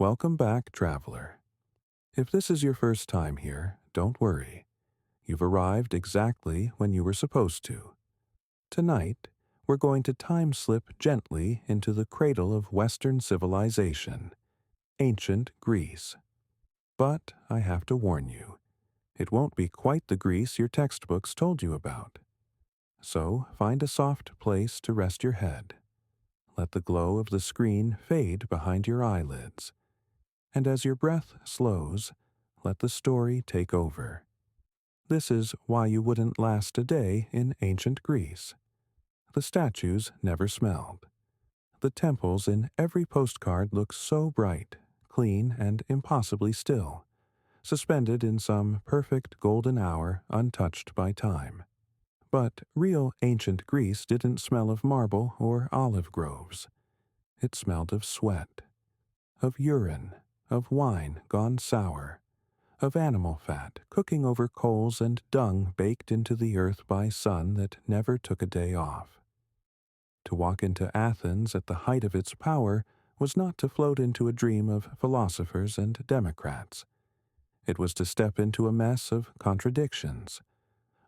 Welcome back, traveler. If this is your first time here, don't worry. You've arrived exactly when you were supposed to. Tonight, we're going to time slip gently into the cradle of Western civilization, ancient Greece. But I have to warn you, it won't be quite the Greece your textbooks told you about. So find a soft place to rest your head. Let the glow of the screen fade behind your eyelids. And as your breath slows, let the story take over. This is why you wouldn't last a day in ancient Greece. The statues never smelled. The temples in every postcard look so bright, clean, and impossibly still, suspended in some perfect golden hour untouched by time. But real ancient Greece didn't smell of marble or olive groves. It smelled of sweat, of urine, of wine gone sour, of animal fat cooking over coals and dung baked into the earth by sun that never took a day off. To walk into Athens at the height of its power was not to float into a dream of philosophers and democrats. It was to step into a mess of contradictions,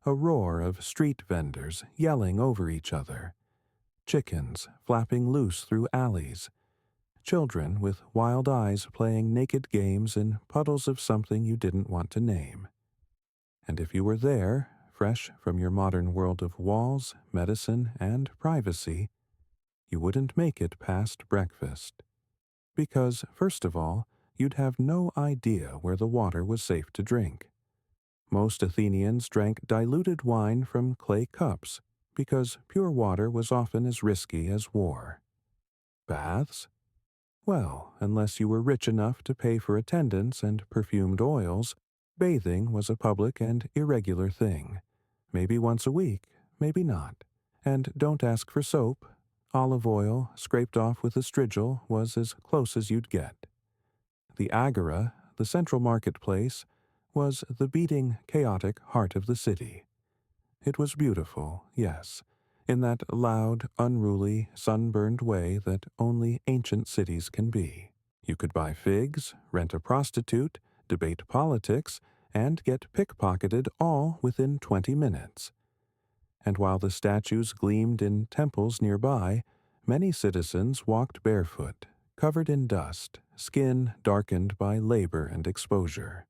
a roar of street vendors yelling over each other, chickens flapping loose through alleys, children with wild eyes playing naked games in puddles of something you didn't want to name. And if you were there, fresh from your modern world of walls, medicine, and privacy, you wouldn't make it past breakfast. Because, first of all, you'd have no idea where the water was safe to drink. Most Athenians drank diluted wine from clay cups because pure water was often as risky as war. Baths? Well, unless you were rich enough to pay for attendance and perfumed oils, bathing was a public and irregular thing. Maybe once a week, maybe not. And don't ask for soap. Olive oil, scraped off with a strigil, was as close as you'd get. The agora, the central marketplace, was the beating, chaotic heart of the city. It was beautiful, yes, in that loud, unruly, sunburned way that only ancient cities can be. You could buy figs, rent a prostitute, debate politics, and get pickpocketed all within 20 minutes. And while the statues gleamed in temples nearby, many citizens walked barefoot, covered in dust, skin darkened by labor and exposure.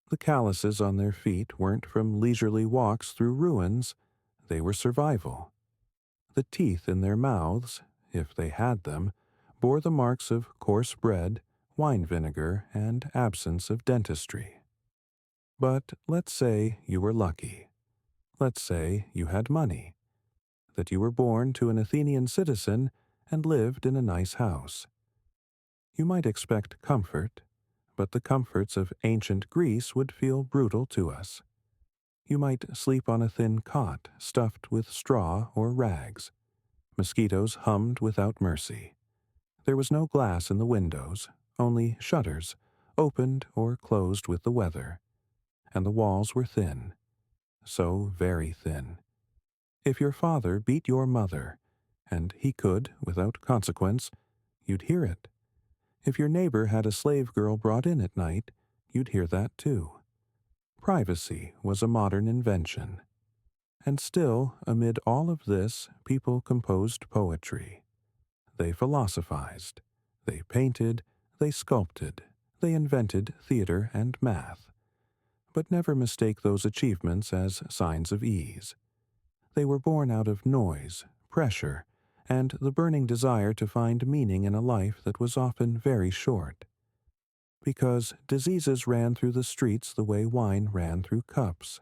The calluses on their feet weren't from leisurely walks through ruins, they were survival. The teeth in their mouths, if they had them, bore the marks of coarse bread, wine vinegar, and absence of dentistry. But let's say you were lucky. Let's say you had money, that you were born to an Athenian citizen and lived in a nice house. You might expect comfort, but the comforts of ancient Greece would feel brutal to us. You might sleep on a thin cot stuffed with straw or rags. Mosquitoes hummed without mercy. There was no glass in the windows, only shutters, opened or closed with the weather. And the walls were thin, so very thin. If your father beat your mother, and he could, without consequence, you'd hear it. If your neighbor had a slave girl brought in at night, you'd hear that too. Privacy was a modern invention. And still, amid all of this, people composed poetry. They philosophized. They painted. They sculpted. They invented theater and math. But never mistake those achievements as signs of ease. They were born out of noise, pressure, and the burning desire to find meaning in a life that was often very short. Because diseases ran through the streets the way wine ran through cups.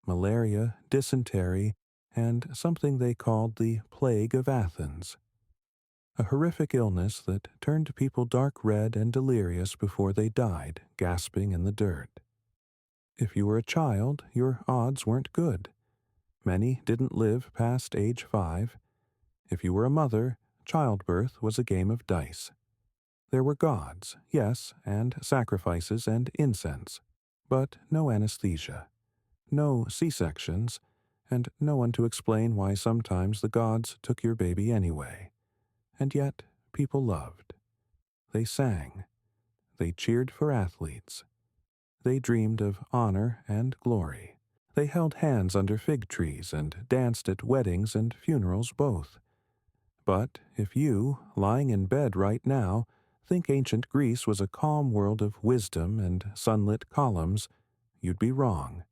Malaria, dysentery, and something they called the Plague of Athens. A horrific illness that turned people dark red and delirious before they died, gasping in the dirt. If you were a child, your odds weren't good. Many didn't live past age 5. If you were a mother, childbirth was a game of dice. There were gods, yes, and sacrifices and incense, but no anesthesia, no C-sections, and no one to explain why sometimes the gods took your baby anyway. And yet, people loved. They sang. They cheered for athletes. They dreamed of honor and glory. They held hands under fig trees and danced at weddings and funerals both. But if you, lying in bed right now, think ancient Greece was a calm world of wisdom and sunlit columns, you'd be wrong.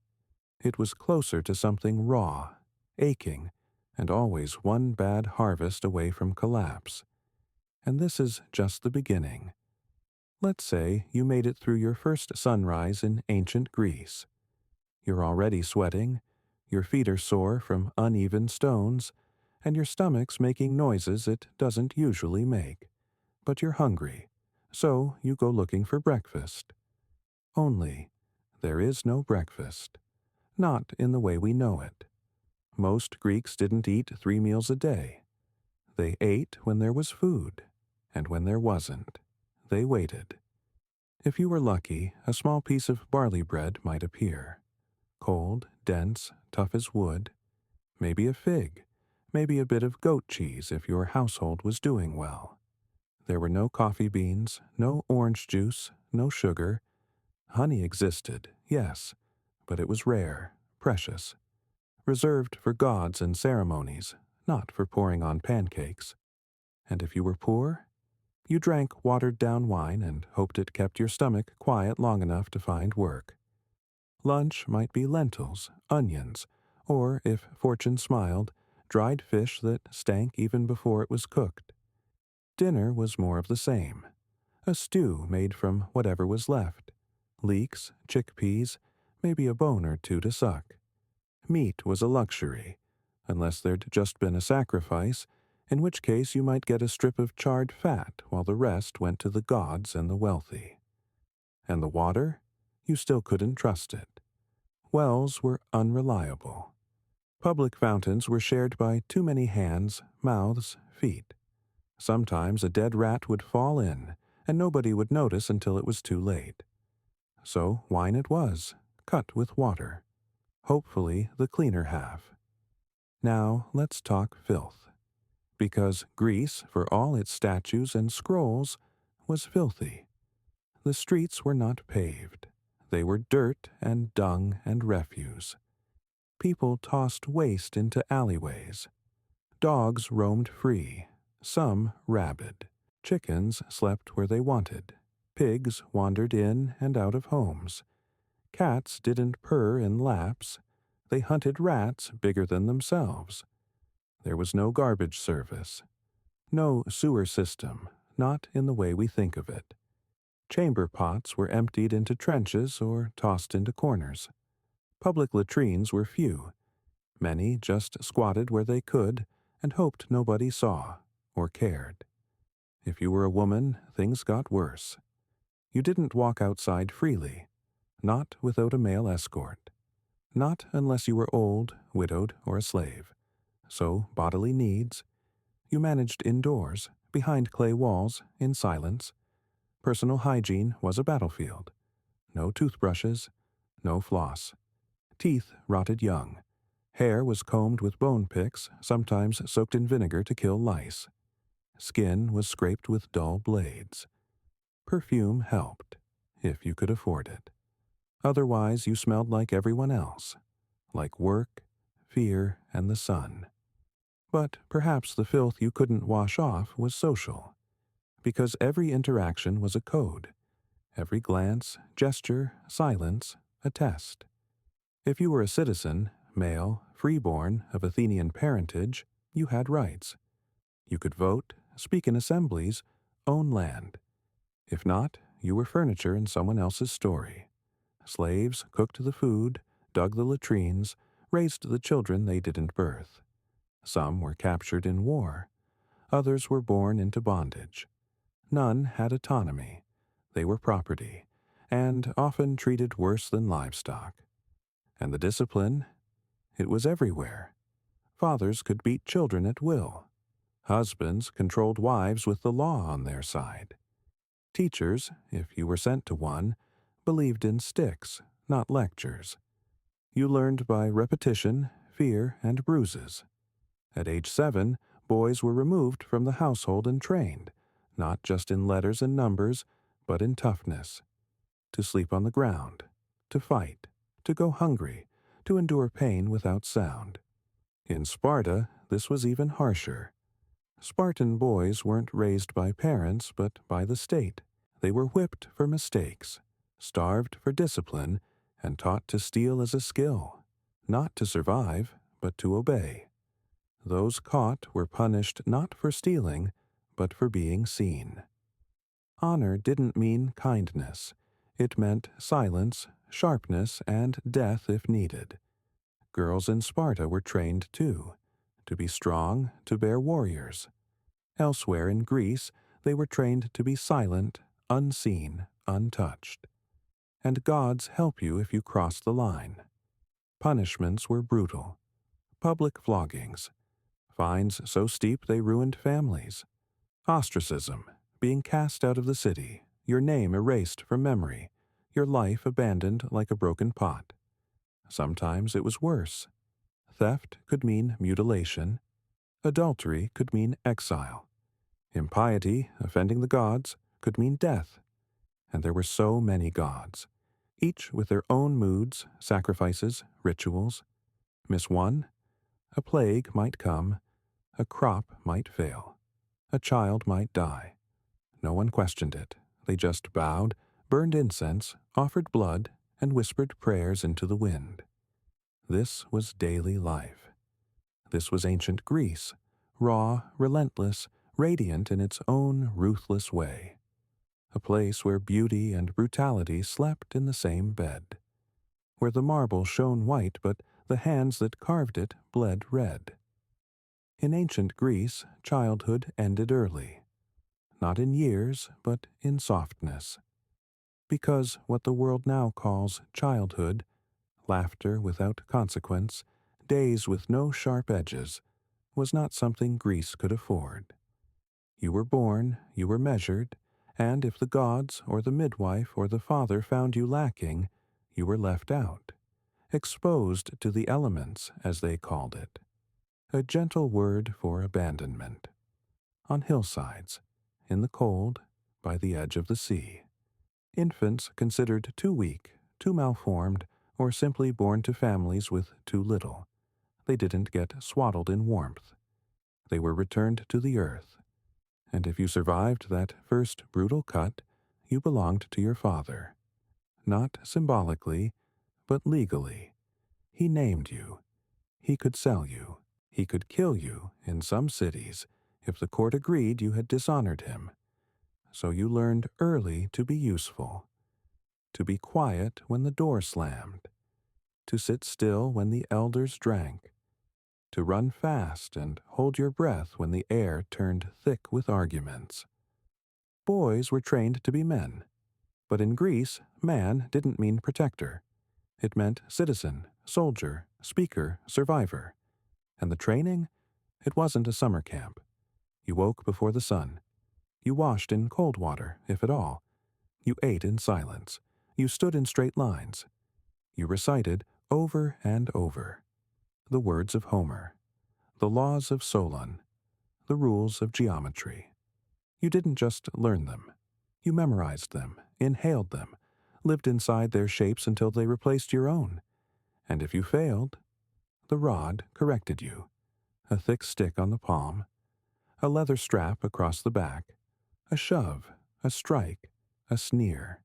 It was closer to something raw, aching, and always one bad harvest away from collapse. And this is just the beginning. Let's say you made it through your first sunrise in ancient Greece. You're already sweating, your feet are sore from uneven stones, and your stomach's making noises it doesn't usually make. But you're hungry, so you go looking for breakfast. Only, there is no breakfast. Not in the way we know it. Most Greeks didn't eat 3 meals a day. They ate when there was food, and when there wasn't, they waited. If you were lucky, a small piece of barley bread might appear. Cold, dense, tough as wood. Maybe a fig. Maybe a bit of goat cheese if your household was doing well. There were no coffee beans, no orange juice, no sugar. Honey existed, yes, but it was rare, precious. Reserved for gods and ceremonies, not for pouring on pancakes. And if you were poor, you drank watered-down wine and hoped it kept your stomach quiet long enough to find work. Lunch might be lentils, onions, or, if fortune smiled, dried fish that stank even before it was cooked. Dinner was more of the same. A stew made from whatever was left. Leeks, chickpeas, maybe a bone or two to suck. Meat was a luxury, unless there'd just been a sacrifice, in which case you might get a strip of charred fat while the rest went to the gods and the wealthy. And the water? You still couldn't trust it. Wells were unreliable. Public fountains were shared by too many hands, mouths, feet. Sometimes a dead rat would fall in, and nobody would notice until it was too late. So wine it was, cut with water. Hopefully the cleaner half. Now let's talk filth. Because Greece, for all its statues and scrolls, was filthy. The streets were not paved. They were dirt and dung and refuse. People tossed waste into alleyways. Dogs roamed free, some rabid. Chickens slept where they wanted. Pigs wandered in and out of homes. Cats didn't purr in laps. They hunted rats bigger than themselves. There was no garbage service. No sewer system, not in the way we think of it. Chamber pots were emptied into trenches or tossed into corners. Public latrines were few. Many just squatted where they could and hoped nobody saw or cared. If you were a woman, things got worse. You didn't walk outside freely, not without a male escort. Not unless you were old, widowed, or a slave. So, bodily needs. You managed indoors, behind clay walls, in silence. Personal hygiene was a battlefield. No toothbrushes, no floss. Teeth rotted young. Hair was combed with bone picks, sometimes soaked in vinegar to kill lice. Skin was scraped with dull blades. Perfume helped, if you could afford it. Otherwise, you smelled like everyone else, like work, fear, and the sun. But perhaps the filth you couldn't wash off was social, because every interaction was a code. Every glance, gesture, silence, a test. If you were a citizen, male, freeborn, of Athenian parentage, you had rights. You could vote, speak in assemblies, own land. If not, you were furniture in someone else's story. Slaves cooked the food, dug the latrines, raised the children they didn't birth. Some were captured in war. Others were born into bondage. None had autonomy. They were property, and often treated worse than livestock. And the discipline? It was everywhere. Fathers could beat children at will. Husbands controlled wives with the law on their side. Teachers, if you were sent to one, believed in sticks, not lectures. You learned by repetition, fear, and bruises. At age 7, boys were removed from the household and trained, not just in letters and numbers, but in toughness, to sleep on the ground, to fight, to go hungry, to endure pain without sound. In Sparta, this was even harsher. Spartan boys weren't raised by parents, but by the state. They were whipped for mistakes, starved for discipline, and taught to steal as a skill, not to survive, but to obey. Those caught were punished not for stealing, but for being seen. Honor didn't mean kindness. It meant silence, sharpness, and death if needed. Girls in Sparta were trained too, to be strong, to bear warriors. Elsewhere in Greece, they were trained to be silent, unseen, untouched. And gods help you if you cross the line. Punishments were brutal. Public floggings. Fines so steep they ruined families. Ostracism, being cast out of the city, your name erased from memory, your life abandoned like a broken pot. Sometimes it was worse. Theft could mean mutilation. Adultery could mean exile. Impiety, offending the gods, could mean death. And there were so many gods, each with their own moods, sacrifices, rituals. Miss one? A plague might come, a crop might fail, a child might die. No one questioned it. They just bowed, burned incense, offered blood, and whispered prayers into the wind. This was daily life. This was ancient Greece, raw, relentless, radiant in its own ruthless way. A place where beauty and brutality slept in the same bed, where the marble shone white but the hands that carved it bled red. In ancient Greece, childhood ended early, not in years, but in softness. Because what the world now calls childhood, laughter without consequence, days with no sharp edges, was not something Greece could afford. You were born, you were measured, and if the gods or the midwife or the father found you lacking, you were left out, exposed to the elements, as they called it. A gentle word for abandonment. On hillsides, in the cold, by the edge of the sea. Infants considered too weak, too malformed, or simply born to families with too little. They didn't get swaddled in warmth. They were returned to the earth. And if you survived that first brutal cut, you belonged to your father. Not symbolically, but legally. He named you. He could sell you. He could kill you in some cities if the court agreed you had dishonored him. So you learned early to be useful, to be quiet when the door slammed, to sit still when the elders drank, to run fast and hold your breath when the air turned thick with arguments. Boys were trained to be men, but in Greece, man didn't mean protector. It meant citizen, soldier, speaker, survivor. And the training? It wasn't a summer camp. You woke before the sun. You washed in cold water, if at all. You ate in silence. You stood in straight lines. You recited, over and over, the words of Homer, the laws of Solon, the rules of geometry. You didn't just learn them. You memorized them, inhaled them, lived inside their shapes until they replaced your own. And if you failed, the rod corrected you. A thick stick on the palm, a leather strap across the back, a shove, a strike, a sneer.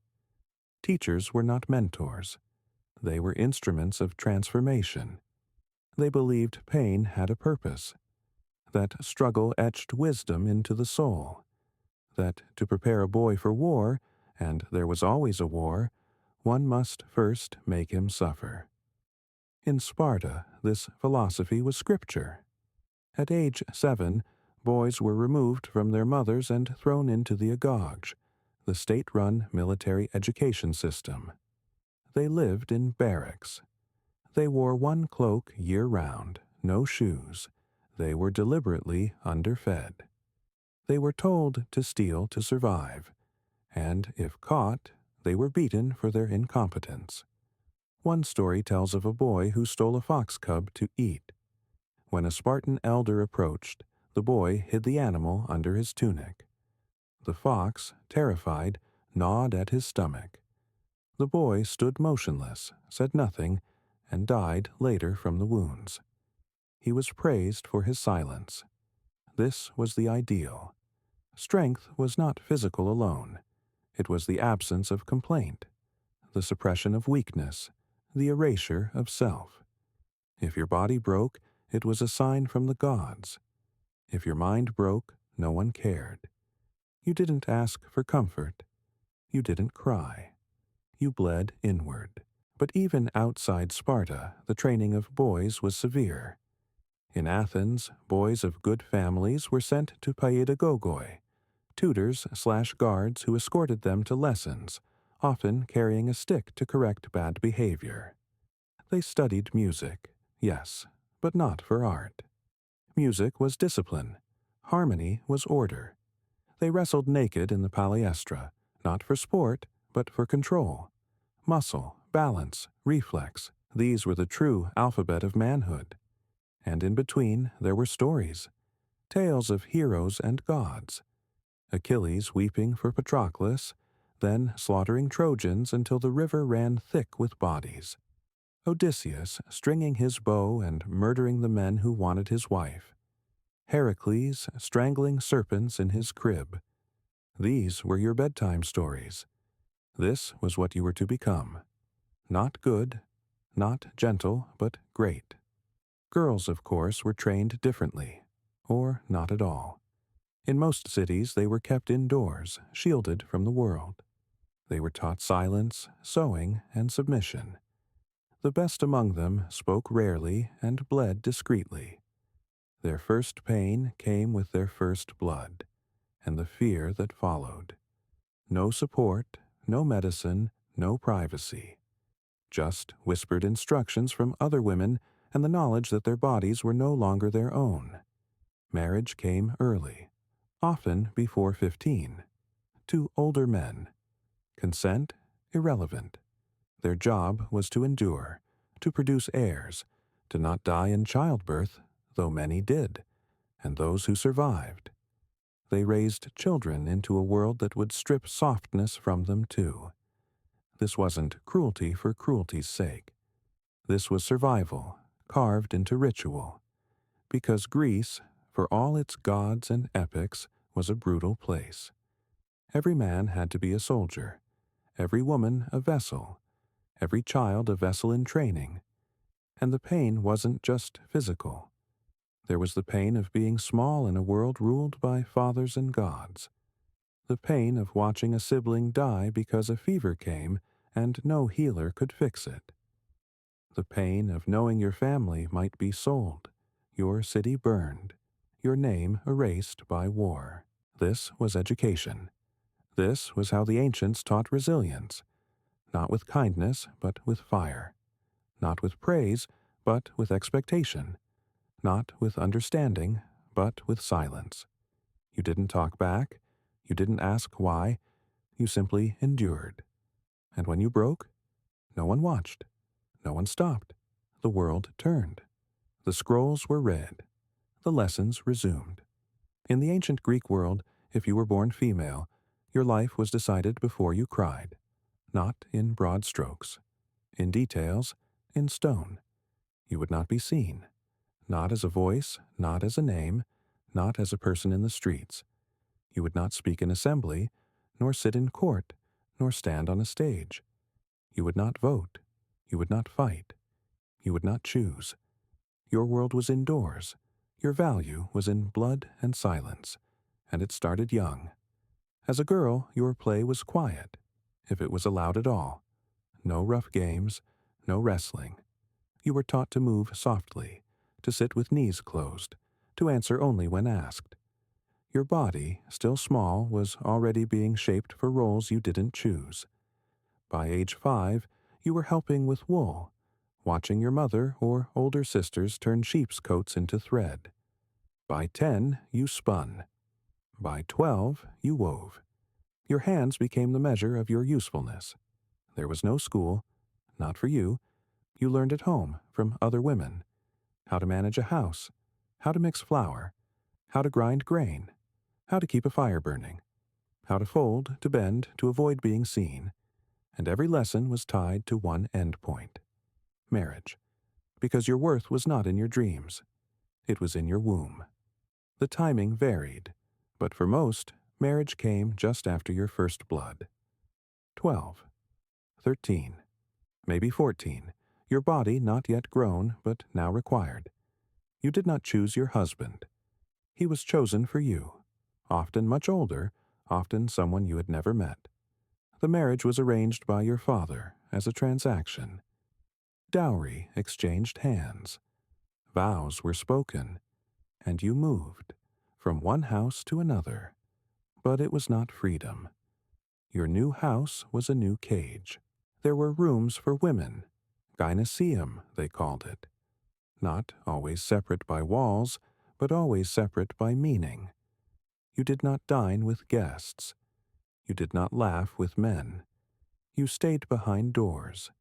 Teachers were not mentors. They were instruments of transformation. They believed pain had a purpose, that struggle etched wisdom into the soul, that to prepare a boy for war, and there was always a war, one must first make him suffer. In Sparta, this philosophy was scripture. At age 7, boys were removed from their mothers and thrown into the agoge, the state-run military education system. They lived in barracks. They wore one cloak year-round, no shoes. They were deliberately underfed. They were told to steal to survive, and if caught, they were beaten for their incompetence. One story tells of a boy who stole a fox cub to eat. When a Spartan elder approached, the boy hid the animal under his tunic. The fox, terrified, gnawed at his stomach. The boy stood motionless, said nothing, and died later from the wounds. He was praised for his silence. This was the ideal. Strength was not physical alone. It was the absence of complaint, the suppression of weakness, the erasure of self. If your body broke, it was a sign from the gods. If your mind broke, no one cared. You didn't ask for comfort. You didn't cry. You bled inward. But even outside Sparta, the training of boys was severe. In Athens, boys of good families were sent to paedagogoi, tutors/guards who escorted them to lessons, often carrying a stick to correct bad behavior. They studied music, yes, but not for art. Music was discipline. Harmony was order. They wrestled naked in the palaestra, not for sport, but for control. Muscle, balance, reflex, these were the true alphabet of manhood. And in between there were stories, tales of heroes and gods. Achilles weeping for Patroclus, then slaughtering Trojans until the river ran thick with bodies. Odysseus stringing his bow and murdering the men who wanted his wife. Heracles strangling serpents in his crib. These were your bedtime stories. This was what you were to become. Not good, not gentle, but great. Girls, of course, were trained differently, or not at all. In most cities, they were kept indoors, shielded from the world. They were taught silence, sewing, and submission. The best among them spoke rarely and bled discreetly. Their first pain came with their first blood, and the fear that followed. No support, no medicine, no privacy. Just whispered instructions from other women and the knowledge that their bodies were no longer their own. Marriage came early, often before 15, to older men. Consent, irrelevant. Their job was to endure, to produce heirs, to not die in childbirth, though many did, and those who survived. They raised children into a world that would strip softness from them too. This wasn't cruelty for cruelty's sake. This was survival, carved into ritual. Because Greece, for all its gods and epics, was a brutal place. Every man had to be a soldier, every woman a vessel, every child a vessel in training. And the pain wasn't just physical. There was the pain of being small in a world ruled by fathers and gods. The pain of watching a sibling die because a fever came and no healer could fix it. The pain of knowing your family might be sold, your city burned, your name erased by war. This was education. This was how the ancients taught resilience, not with kindness, but with fire, not with praise, but with expectation, not with understanding, but with silence. You didn't talk back, you didn't ask why, you simply endured. And when you broke, no one watched, no one stopped. The world turned. The scrolls were read. The lessons resumed. In the ancient Greek world, if you were born female, your life was decided before you cried, not in broad strokes. In details, in stone. You would not be seen, not as a voice, not as a name, not as a person in the streets. You would not speak in assembly, nor sit in court, nor stand on a stage. You would not vote. You would not fight. You would not choose. Your world was indoors. Your value was in blood and silence, and it started young. As a girl, your play was quiet, if it was allowed at all. No rough games, no wrestling. You were taught to move softly, to sit with knees closed, to answer only when asked. Your body, still small, was already being shaped for roles you didn't choose. By age 5, you were helping with wool, watching your mother or older sisters turn sheep's coats into thread. By 10, you spun. By 12, you wove. Your hands became the measure of your usefulness. There was no school, not for you. You learned at home from other women. How to manage a house, how to mix flour, how to grind grain, how to keep a fire burning. how to fold, to bend, to avoid being seen, and every lesson was tied to one end point: marriage, because your worth was not in your dreams. It was in your womb. The timing varied, but for most, marriage came just after your first blood. 12, 13, maybe 14, your body not yet grown but now required. You did not choose your husband. He was chosen for you, often much older, often someone you had never met. The marriage was arranged by your father as a transaction. Dowry exchanged hands. Vows were spoken, and you moved from one house to another. But it was not freedom. Your new house was a new cage. There were rooms for women. Gynoeceum, they called it. Not always separate by walls, but always separate by meaning. You did not dine with guests. You did not laugh with men. You stayed behind doors.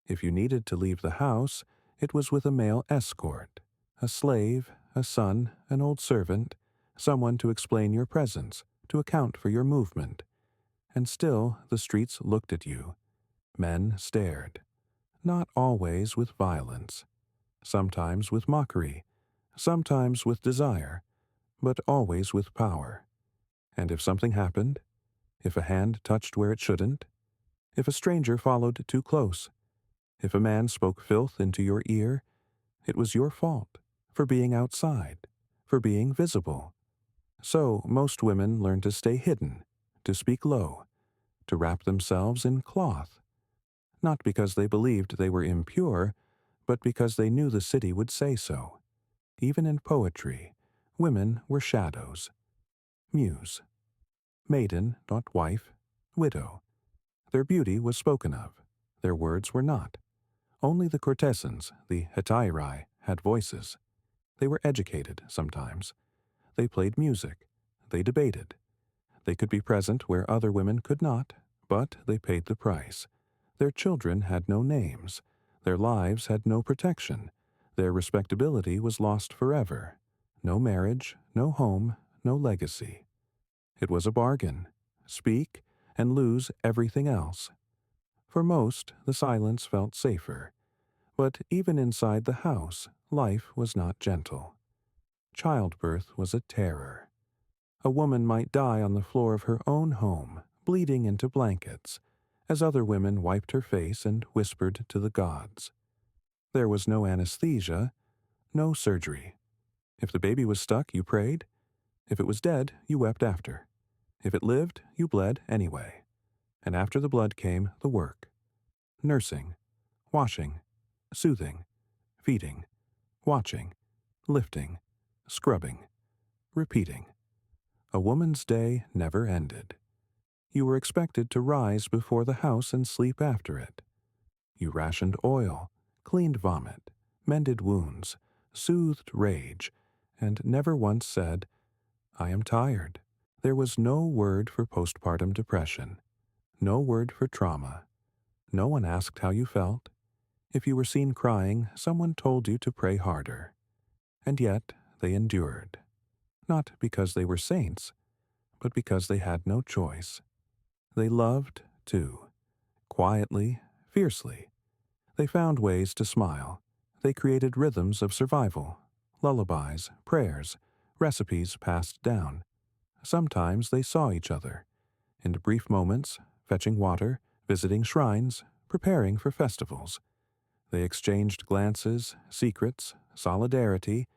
If you needed to leave the house, it was with a male escort, a slave, a son, an old servant, someone to explain your presence, to account for your movement. And still the streets looked at you. Men stared. Not always with violence. Sometimes with mockery. Sometimes with desire. But always with power. And if something happened, if a hand touched where it shouldn't, if a stranger followed too close, if a man spoke filth into your ear, it was your fault, for being outside, for being visible. So most women learn to stay hidden, to speak low, to wrap themselves in cloth, not because they believed they were impure, but because they knew the city would say so. Even in poetry, women were shadows. Muse. Maiden, not wife, widow. Their beauty was spoken of. Their words were not. Only the courtesans, the hetairai, had voices. They were educated sometimes. They played music. They debated. They could be present where other women could not, but they paid the price. Their children had no names. Their lives had no protection. Their respectability was lost forever. No marriage, no home, no legacy. It was a bargain. Speak and lose everything else. For most, the silence felt safer. But even inside the house, life was not gentle. Childbirth was a terror. A woman might die on the floor of her own home, bleeding into blankets, as other women wiped her face and whispered to the gods. There was no anesthesia, no surgery. If the baby was stuck, you prayed. If it was dead, you wept after. If it lived, you bled anyway. And after the blood came the work. Nursing, washing, soothing, feeding, watching, lifting, scrubbing, repeating. A woman's day never ended. You were expected to rise before the house and sleep after it. You rationed oil, cleaned vomit, mended wounds, soothed rage, and never once said, "I am tired." There was no word for postpartum depression, no word for trauma. No one asked how you felt. If you were seen crying, someone told you to pray harder. And yet they endured, not because they were saints, but because they had no choice. They loved, too, quietly, fiercely. They found ways to smile. They created rhythms of survival, lullabies, prayers, recipes passed down. Sometimes they saw each other, in brief moments, fetching water, visiting shrines, preparing for festivals. They exchanged glances, secrets, solidarity,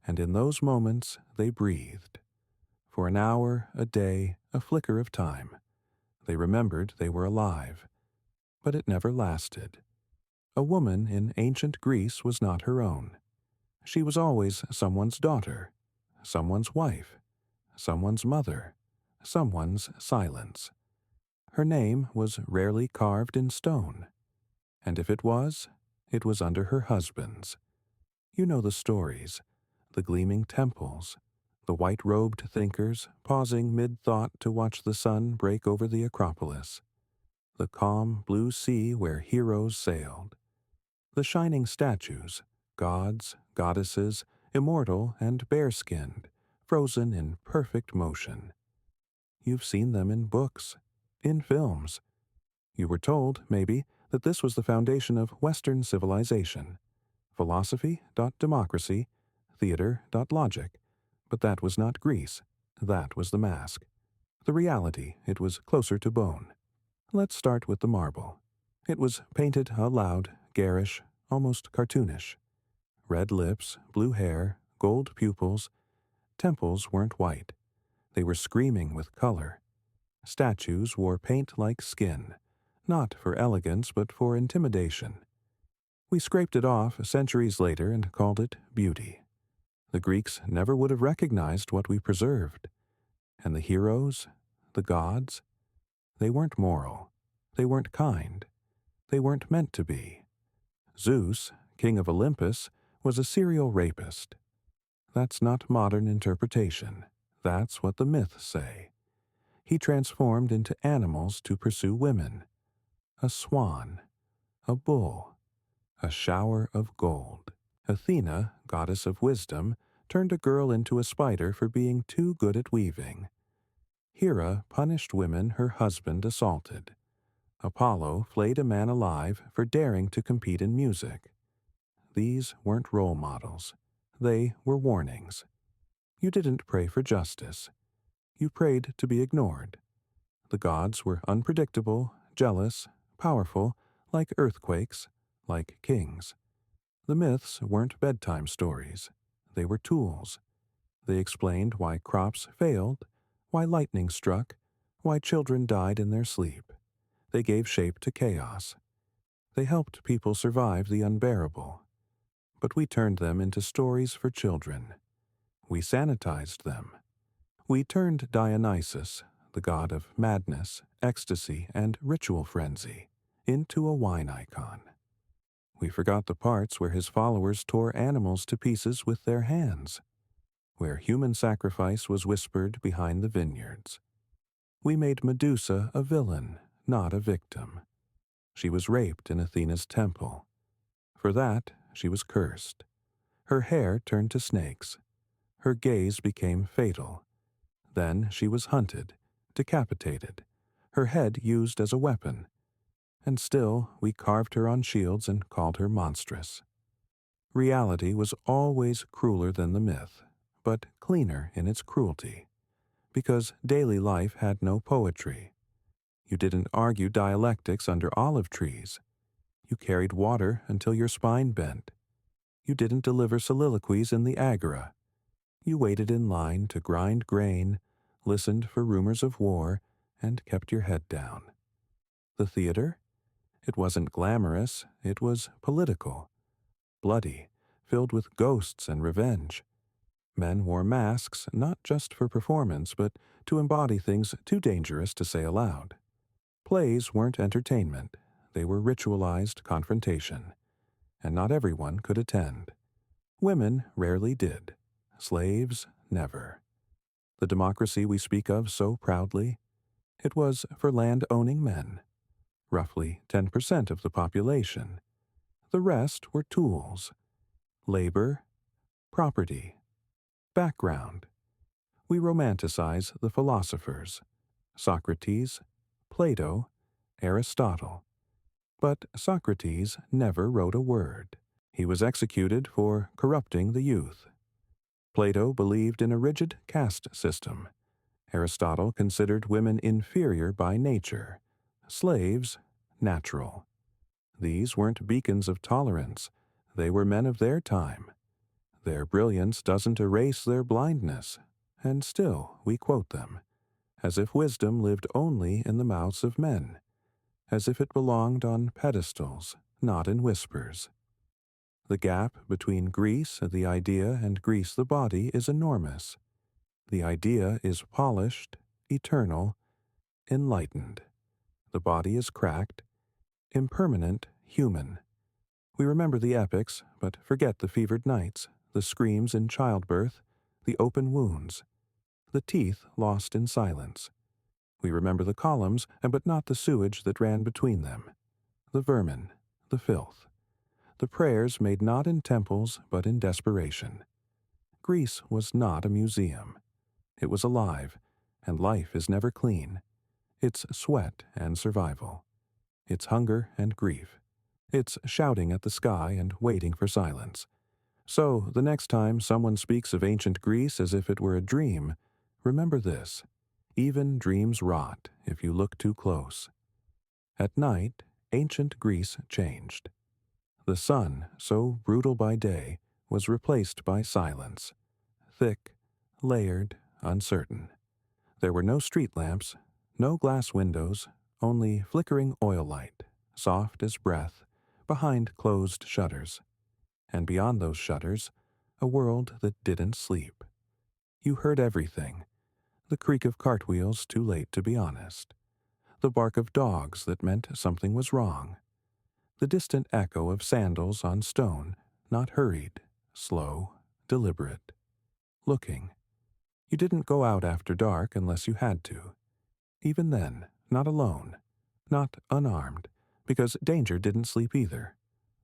and in those moments they breathed. For an hour, a day, a flicker of time. They remembered they were alive. But it never lasted. A woman in ancient Greece was not her own. She was always someone's daughter, someone's wife, someone's mother, someone's silence. Her name was rarely carved in stone. And if it was under her husband's. You know the stories, the gleaming temples, the white-robed thinkers pausing mid-thought to watch the sun break over the Acropolis, the calm blue sea where heroes sailed, the shining statues, gods, goddesses, immortal and bare-skinned, frozen in perfect motion. You've seen them in books, in films. You were told, maybe, that this was the foundation of Western civilization. Philosophy.democracy, theater.logic. But that was not Greece. That was the mask. The reality, it was closer to bone. Let's start with the marble. It was painted a loud, garish, almost cartoonish. Red lips, blue hair, gold pupils. Temples weren't white. They were screaming with color. Statues wore paint like skin, not for elegance but for intimidation. We scraped it off centuries later and called it beauty. The Greeks never would have recognized what we preserved. And the heroes, the gods, they weren't moral. They weren't kind. They weren't meant to be. Zeus, king of Olympus, was a serial rapist. That's not modern interpretation. That's what the myths say. He transformed into animals to pursue women. A swan, a bull, a shower of gold. Athena, goddess of wisdom, turned a girl into a spider for being too good at weaving. Hera punished women her husband assaulted. Apollo flayed a man alive for daring to compete in music. These weren't role models. They were warnings. You didn't pray for justice. You prayed to be ignored. The gods were unpredictable, jealous, powerful, like earthquakes, like kings. The myths weren't bedtime stories. They were tools. They explained why crops failed, why lightning struck, why children died in their sleep. They gave shape to chaos. They helped people survive the unbearable. But we turned them into stories for children. We sanitized them. We turned Dionysus, the god of madness, ecstasy, and ritual frenzy, into a wine icon. We forgot the parts where his followers tore animals to pieces with their hands, where human sacrifice was whispered behind the vineyards. We made Medusa a villain, not a victim. She was raped in Athena's temple. For that, she was cursed. Her hair turned to snakes. Her gaze became fatal. Then she was hunted, decapitated, her head used as a weapon. And still we carved her on shields and called her monstrous. Reality was always crueler than the myth, but cleaner in its cruelty, because daily life had no poetry. You didn't argue dialectics under olive trees. You carried water until your spine bent. You didn't deliver soliloquies in the agora. You waited in line to grind grain, listened for rumors of war, and kept your head down. The theater? It wasn't glamorous, it was political. Bloody, filled with ghosts and revenge. Men wore masks not just for performance, but to embody things too dangerous to say aloud. Plays weren't entertainment, they were ritualized confrontation. And not everyone could attend. Women rarely did. Slaves, never. The democracy we speak of so proudly, it was for land-owning men. Roughly 10% of the population. The rest were tools. Labor, property, background. We romanticize the philosophers. Socrates, Plato, Aristotle. But Socrates never wrote a word. He was executed for corrupting the youth. Plato believed in a rigid caste system. Aristotle considered women inferior by nature, slaves natural. These weren't beacons of tolerance. They were men of their time. Their brilliance doesn't erase their blindness, and still we quote them, as if wisdom lived only in the mouths of men, as if it belonged on pedestals, not in whispers. The gap between Greece the idea and Greece the body is enormous. The idea is polished, eternal, enlightened. The body is cracked, impermanent, human. We remember the epics, but forget the fevered nights, the screams in childbirth, the open wounds, the teeth lost in silence. We remember the columns, but not the sewage that ran between them, the vermin, the filth. The prayers made not in temples but in desperation. Greece was not a museum. It was alive, And life is never clean. It's sweat and survival. It's hunger and grief. It's shouting at the sky and waiting for silence. So, the next time someone speaks of ancient Greece as if it were a dream, remember this: even dreams rot if you look too close. At night, ancient Greece changed. The sun, so brutal by day, was replaced by silence, thick, layered, uncertain. There were no street lamps, no glass windows, only flickering oil light, soft as breath, behind closed shutters. And beyond those shutters, a world that didn't sleep. You heard everything: the creak of cartwheels too late to be honest, the bark of dogs that meant something was wrong, the distant echo of sandals on stone, not hurried, slow, deliberate, looking. You didn't go out after dark unless you had to. Even then, not alone, not unarmed, because danger didn't sleep either.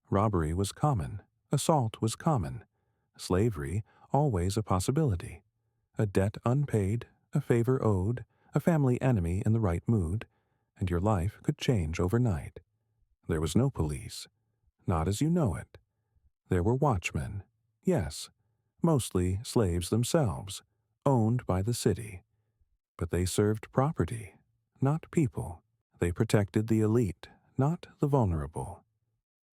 Robbery was common, assault was common, slavery always a possibility, a debt unpaid, a favor owed, a family enemy in the right mood, and your life could change overnight. There was no police, not as you know it. There were watchmen, yes, mostly slaves themselves, owned by the city. But they served property, not people. They protected the elite, not the vulnerable.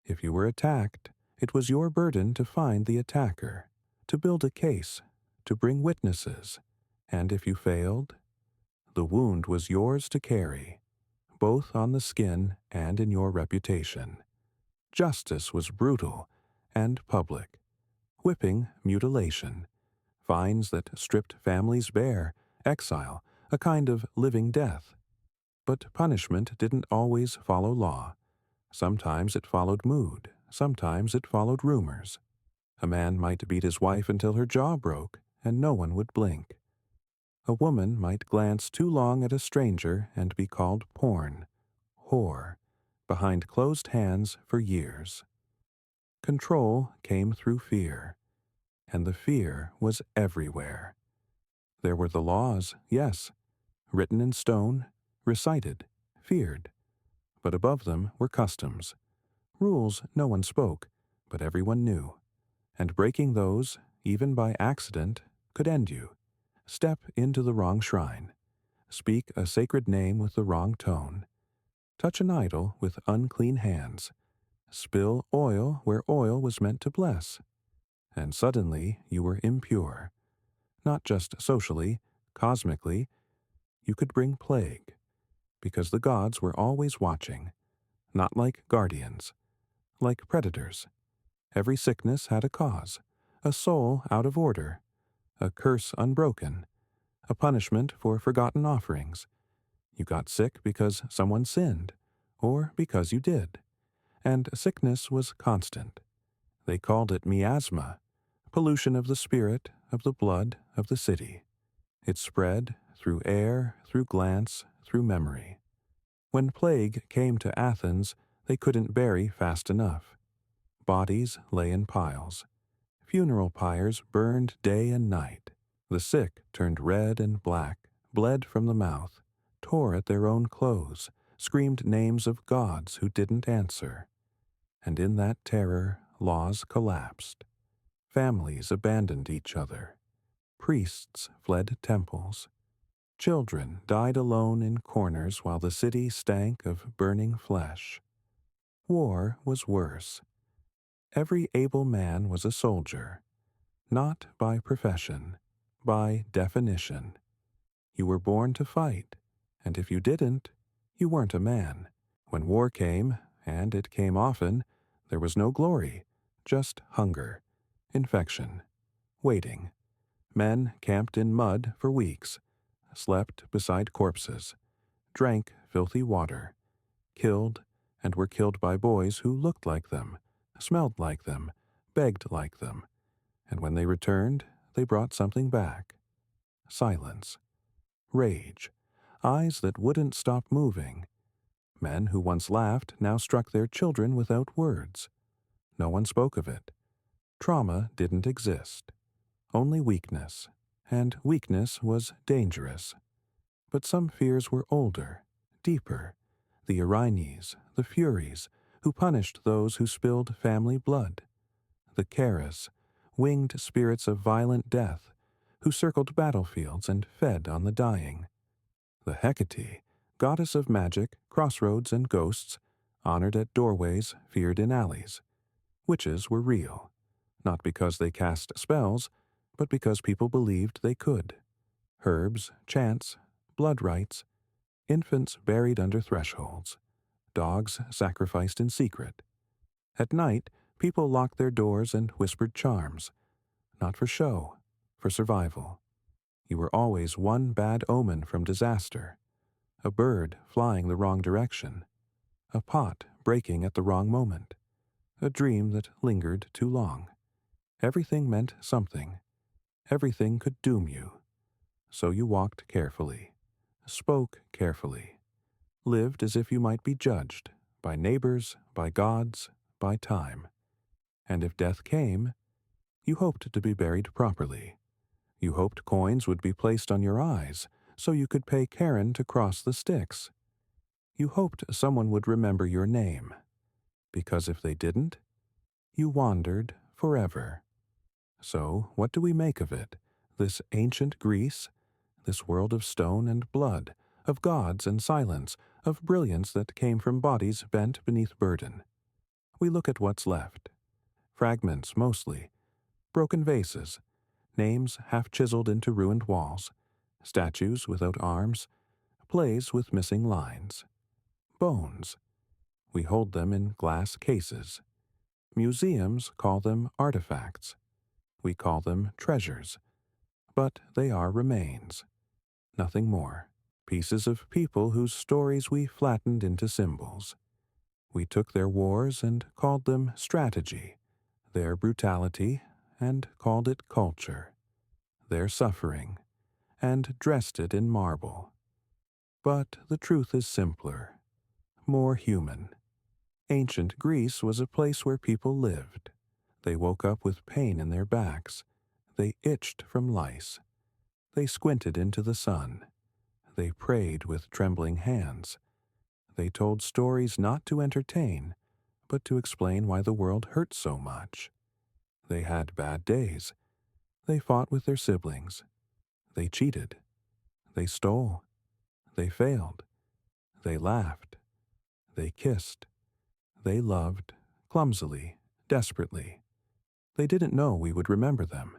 If you were attacked, it was your burden to find the attacker, to build a case, to bring witnesses, and if you failed, the wound was yours to carry, both on the skin and in your reputation. Justice was brutal and public. Whipping, mutilation, fines that stripped families bare, exile, a kind of living death. But punishment didn't always follow law. Sometimes it followed mood, sometimes it followed rumors. A man might beat his wife until her jaw broke, and no one would blink. A woman might glance too long at a stranger and be called porn, whore, behind closed hands for years. Control came through fear, and the fear was everywhere. There were the laws, yes, written in stone, recited, feared. But above them were customs, rules no one spoke, but everyone knew. And breaking those, even by accident, could end you. Step into the wrong shrine. Speak a sacred name with the wrong tone. Touch an idol with unclean hands. Spill oil where oil was meant to bless. And suddenly you were impure. Not just socially, cosmically, you could bring plague. Because the gods were always watching, not like guardians, like predators. Every sickness had a cause, a soul out of order, a curse unbroken, a punishment for forgotten offerings. You got sick because someone sinned, or because you did. And sickness was constant. They called it miasma, pollution of the spirit, of the blood, of the city. It spread through air, through glance, through memory. When plague came to Athens, they couldn't bury fast enough. Bodies lay in piles. Funeral pyres burned day and night. The sick turned red and black, bled from the mouth, tore at their own clothes, screamed names of gods who didn't answer. And in that terror, laws collapsed. Families abandoned each other. Priests fled temples. Children died alone in corners while the city stank of burning flesh. War was worse. Every able man was a soldier, not by profession, by definition. You were born to fight, and if you didn't, you weren't a man. When war came, and it came often, there was no glory, just hunger, infection, waiting. Men camped in mud for weeks, slept beside corpses, drank filthy water, killed and were killed by boys who looked like them, smelled like them, begged like them, and when they returned, they brought something back. Silence, rage, eyes that wouldn't stop moving. Men who once laughed now struck their children without words. No one spoke of it. Trauma didn't exist. Only weakness, and weakness was dangerous. But some fears were older, deeper. The Erinyes, the Furies, who punished those who spilled family blood. The Keras, winged spirits of violent death, who circled battlefields and fed on the dying. The Hecate, goddess of magic, crossroads, and ghosts, honored at doorways, feared in alleys. Witches were real, not because they cast spells, but because people believed they could. Herbs, chants, blood rites, infants buried under thresholds, dogs sacrificed in secret. At night, people locked their doors and whispered charms, not for show, for survival. You were always one bad omen from disaster, a bird flying the wrong direction, a pot breaking at the wrong moment, a dream that lingered too long. Everything meant something. Everything could doom you. So you walked carefully, spoke carefully, lived as if you might be judged by neighbors, by gods, by time. And if death came, you hoped to be buried properly. You hoped coins would be placed on your eyes so you could pay Karen to cross the Styx. You hoped someone would remember your name, because if they didn't, you wandered forever. So what do we make of it, this ancient Greece, this world of stone and blood, of gods and silence, of brilliance that came from bodies bent beneath burden? We look at what's left. Fragments mostly, broken vases, names half-chiseled into ruined walls, statues without arms, plays with missing lines. Bones. We hold them in glass cases. Museums call them artifacts. We call them treasures. But they are remains. Nothing more. Pieces of people whose stories we flattened into symbols. We took their wars and called them strategy, their brutality, and called it culture, their suffering, and dressed it in marble. But the truth is simpler, more human. Ancient Greece was a place where people lived. They woke up with pain in their backs. They itched from lice. They squinted into the sun. They prayed with trembling hands. They told stories not to entertain, but to explain why the world hurt so much. They had bad days. They fought with their siblings. They cheated. They stole. They failed. They laughed. They kissed. They loved, clumsily, desperately. They didn't know we would remember them.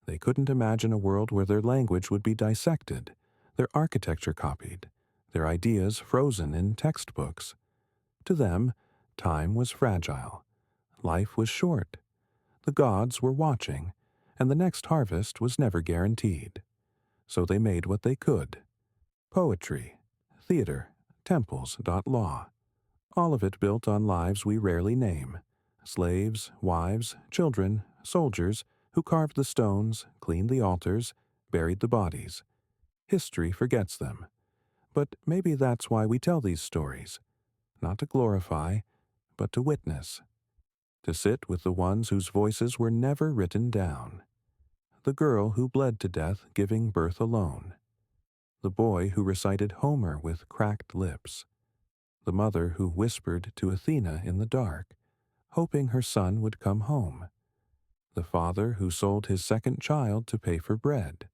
They couldn't imagine a world where their language would be dissected, their architecture copied, their ideas frozen in textbooks. To them, time was fragile. Life was short. The gods were watching, and the next harvest was never guaranteed. So they made what they could. Poetry, theater, temples, law. All of it built on lives we rarely name. Slaves, wives, children, soldiers, who carved the stones, cleaned the altars, buried the bodies. History forgets them. But maybe that's why we tell these stories. Not to glorify, but to witness. To sit with the ones whose voices were never written down. The girl who bled to death giving birth alone. The boy who recited Homer with cracked lips. The mother who whispered to Athena in the dark, hoping her son would come home. The father who sold his second child to pay for bread.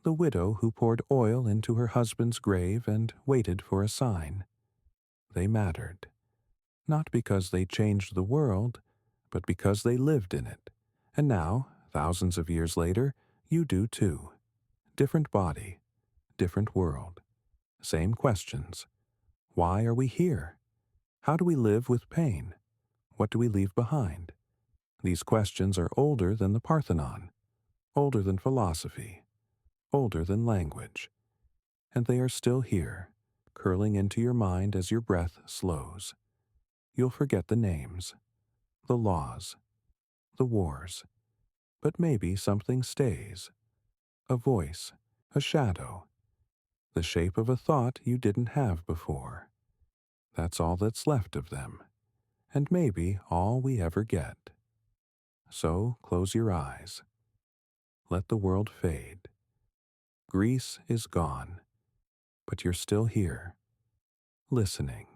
The widow who poured oil into her husband's grave and waited for a sign. They mattered. Not because they changed the world, but because they lived in it. And now, thousands of years later, you do too. Different body, different world. Same questions. Why are we here? How do we live with pain? What do we leave behind? These questions are older than the Parthenon, older than philosophy, older than language. And they are still here, curling into your mind as your breath slows. You'll forget the names, the laws, the wars. But maybe something stays. A voice, a shadow, the shape of a thought you didn't have before. That's all that's left of them, and maybe all we ever get. So close your eyes. Let the world fade. Greece is gone. but you're still here, listening.